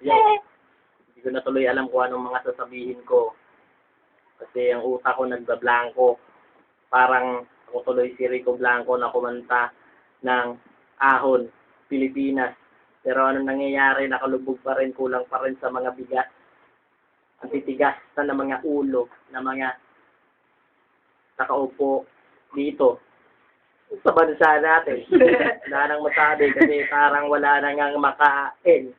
Yo, hindi ko na tuloy alam kung anong mga sasabihin ko. Kasi ang utak ko nagbablanko. Parang ako tuloy si Rico Blanco na kumanta ng Ahon, Pilipinas. Pero anong nangyayari, nakalubog pa rin, kulang pa rin sa mga bigat. Ang titigas na ng mga ulo, na mga nakaupo dito sa bansa natin. Wala nang masabi kasi parang wala na ngang makain.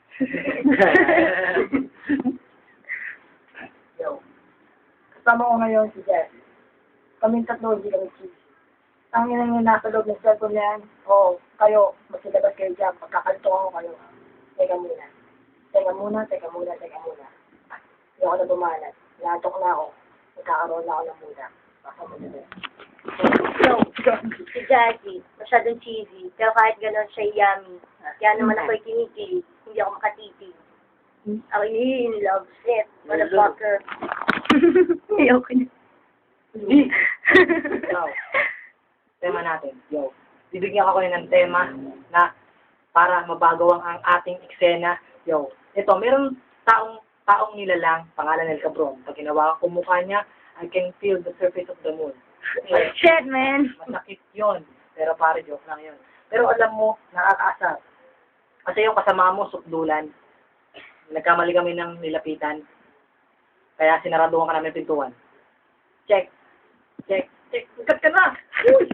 Yo. Kasama ko ngayon si Jeff. Kaming tatlo, hindi kami cheese. Ang inang yung nasa loob ng cellphone na yan, kayo, magsilabas kayo dyan, pagkakalito ko kayo. Teka muna. Hindi ako na bumalat. Natok na ako. Nagkakaroon na ako ng muna. Baka mo na. So, si Jackie, masyadong cheesy, pero kahit gano'n siya yummy. Kaya naman ako'y kinikilig, hindi ako makatitig. Ako in love it, motherfucker. Ayoko na. Yo. Tema natin. Yo. Bibigyan ko kayo ng tema na para mabago ang ating eksena. Yo. Ito, meron taong nilalang, pangalan ng Cabron. Pag ginawa ko mukha niya, I can feel the surface of the moon. Shit, man. Masakit yun. Pero pare, joke lang yun. Pero alam mo, nakakaasar. Kasi yung kasama mo, sukdulan. Nagkamali kami ng nilapitan. Kaya sinaraduhan ka namin pintuan. Check. Cut ka na!